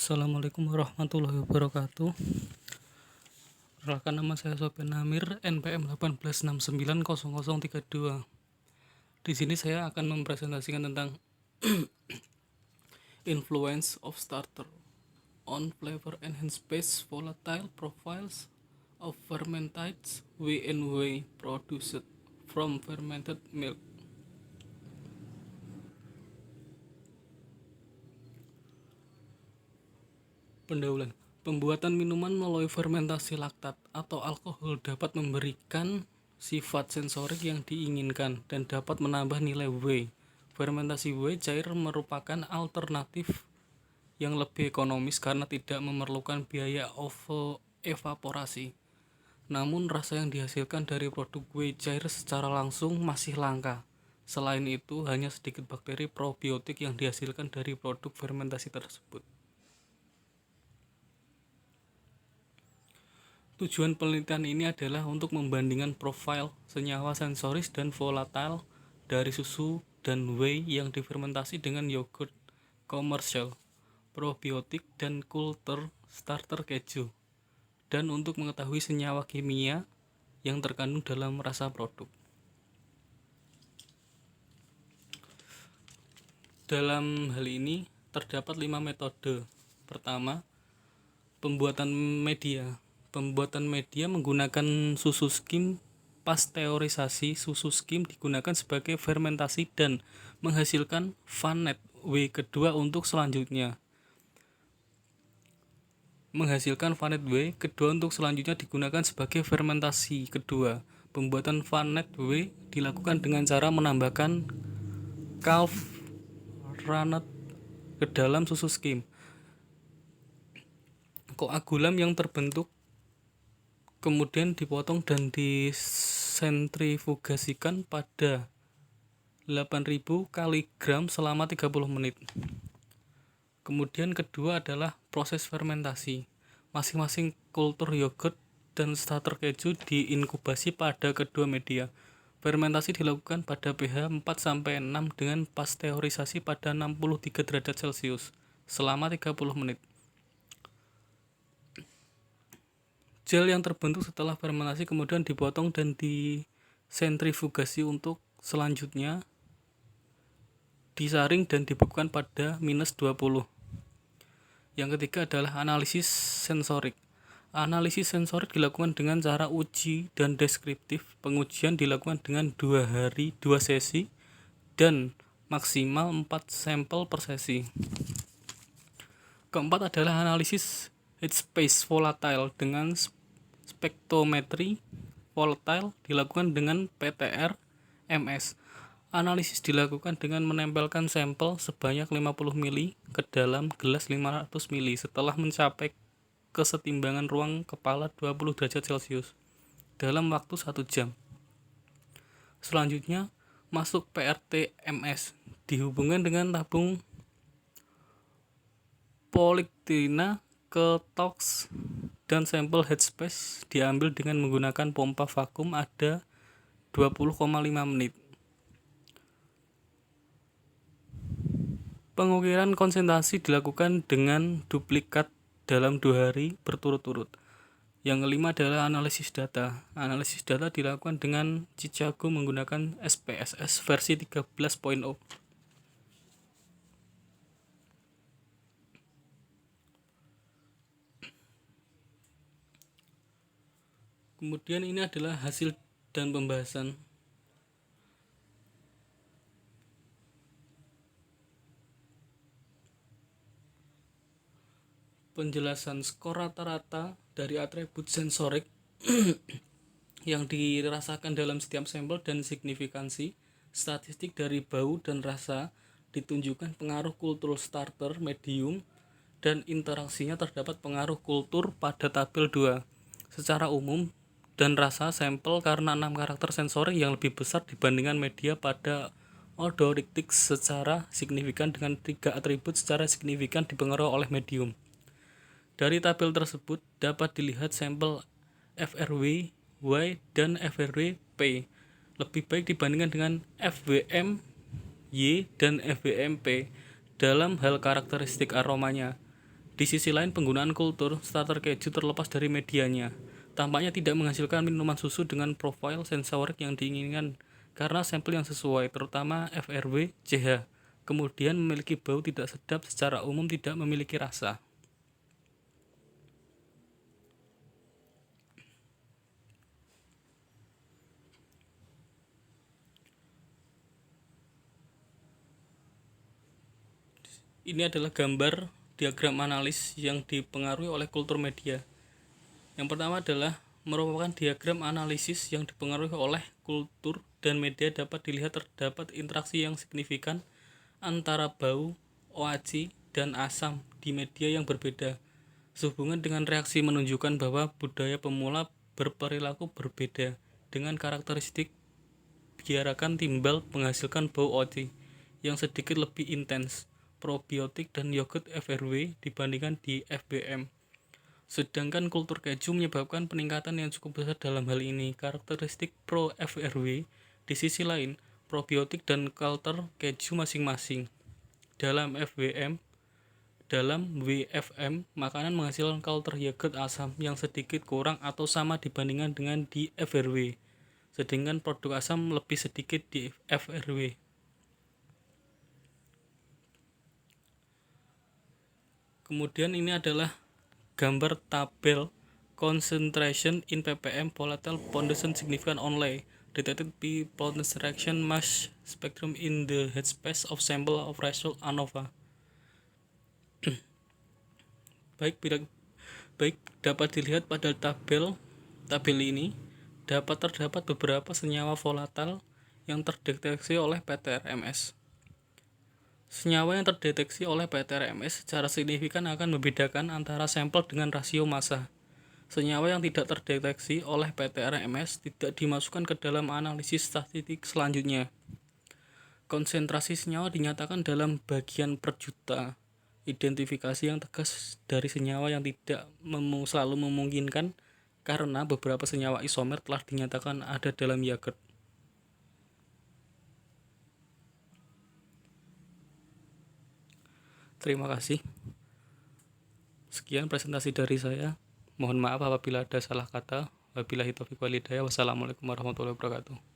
Assalamualaikum warahmatullahi wabarakatuh. Perkenalkan, nama saya Sofyan Amir, NPM 18690032. Di sini saya akan mempresentasikan tentang influence of starter on flavor enhanced base volatile profiles of fermented whey and whey produced from fermented milk. Pendahuluan. Pembuatan minuman melalui fermentasi laktat atau alkohol dapat memberikan sifat sensorik yang diinginkan dan dapat menambah nilai whey. Fermentasi whey cair merupakan alternatif yang lebih ekonomis karena tidak memerlukan biaya evaporasi. Namun rasa yang dihasilkan dari produk whey cair secara langsung masih langka. Selain itu, hanya sedikit bakteri probiotik yang dihasilkan dari produk fermentasi tersebut. Tujuan penelitian ini adalah untuk membandingkan profil senyawa sensoris dan volatil dari susu dan whey yang difermentasi dengan yogurt komersial, probiotik, dan kultur starter keju, dan untuk mengetahui senyawa kimia yang terkandung dalam rasa produk. Dalam hal ini terdapat 5 metode. Pertama, pembuatan media. Pembuatan media menggunakan susu skim. Pasteurisasi susu skim digunakan sebagai fermentasi dan menghasilkan Vanet whey kedua untuk selanjutnya. Digunakan sebagai fermentasi kedua. Pembuatan Vanet whey dilakukan dengan cara menambahkan calf rennet ke dalam susu skim. Koagulam yang terbentuk kemudian dipotong dan disentrifugasikan pada 8000 kali gram selama 30 menit. Kemudian kedua adalah proses fermentasi. Masing-masing kultur yogurt dan starter keju diinkubasi pada kedua media. Fermentasi dilakukan pada pH 4-6 dengan pasteurisasi pada 63 derajat Celcius selama 30 menit. Gel yang terbentuk setelah fermentasi kemudian dipotong dan disentrifugasi untuk selanjutnya disaring dan dibekukan pada -20. Yang ketiga adalah analisis sensorik. Analisis sensorik dilakukan dengan cara uji dan deskriptif. Pengujian dilakukan dengan 2 hari 2 sesi dan maksimal 4 sampel per sesi. Keempat adalah analisis heat space volatile dengan spektrometri volatile dilakukan dengan PTR MS. Analisis dilakukan dengan menempelkan sampel sebanyak 50 ml ke dalam gelas 500 ml setelah mencapai kesetimbangan ruang kepala 20 derajat Celcius dalam waktu 1 jam. Selanjutnya masuk PRT MS dihubungkan dengan tabung polyktina ke tox dan sampel headspace diambil dengan menggunakan pompa vakum ada 20,5 menit. Pengukiran konsentrasi dilakukan dengan duplikat dalam 2 hari berturut-turut. Yang kelima adalah analisis data. Analisis data dilakukan dengan Chicago menggunakan SPSS versi 13.0. Kemudian ini adalah hasil dan pembahasan. Penjelasan skor rata-rata dari atribut sensorik yang dirasakan dalam setiap sampel dan signifikansi statistik dari bau dan rasa ditunjukkan pengaruh kultur starter medium dan interaksinya terdapat pengaruh kultur pada tabel 2. Secara umum dan rasa sampel karena 6 karakter sensorik yang lebih besar dibandingkan media pada odorictic secara signifikan dengan 3 atribut secara signifikan dipengaruhi oleh medium. Dari tabel tersebut dapat dilihat sampel FRW Y dan FRW P lebih baik dibandingkan dengan FWM Y dan FWM P dalam hal karakteristik aromanya. Di sisi lain, penggunaan kultur starter keju terlepas dari medianya tampaknya tidak menghasilkan minuman susu dengan profil sensorik yang diinginkan karena sampel yang sesuai, terutama FRW CH. Kemudian memiliki bau tidak sedap, secara umum tidak memiliki rasa. Ini adalah gambar diagram analis yang dipengaruhi oleh kultur media. Yang pertama adalah merupakan diagram analisis yang dipengaruhi oleh kultur dan media. Dapat dilihat terdapat interaksi yang signifikan antara bau, OAC, dan asam di media yang berbeda. Sehubungan dengan reaksi menunjukkan bahwa budaya pemula berperilaku berbeda dengan karakteristik biarakan timbal menghasilkan bau OAC yang sedikit lebih intens probiotik dan yogurt FRW dibandingkan di FBM. Sedangkan kultur keju menyebabkan peningkatan yang cukup besar dalam hal ini. Karakteristik pro FRW di sisi lain, probiotik dan kultur keju masing-masing. Dalam WFM, makanan menghasilkan kultur yogurt asam yang sedikit kurang atau sama dibandingkan dengan di FRW. Sedangkan produk asam lebih sedikit di FRW. Kemudian ini adalah gambar tabel concentration in ppm volatile foundation significant only detected by concentration mass spectrum in the headspace of sample of result ANOVA. Baik dapat dilihat pada tabel ini terdapat beberapa senyawa volatil yang terdeteksi oleh PTRMS. Senyawa yang terdeteksi oleh PTRMS secara signifikan akan membedakan antara sampel dengan rasio massa. Senyawa yang tidak terdeteksi oleh PTRMS tidak dimasukkan ke dalam analisis statistik selanjutnya. Konsentrasi senyawa dinyatakan dalam bagian per juta. Identifikasi yang tegas dari senyawa yang tidak selalu memungkinkan karena beberapa senyawa isomer telah dinyatakan ada dalam yogurt. Terima kasih. Sekian presentasi dari saya. Mohon maaf apabila ada salah kata. Wabillahi taufiq wal hidayah. Wassalamualaikum warahmatullahi wabarakatuh.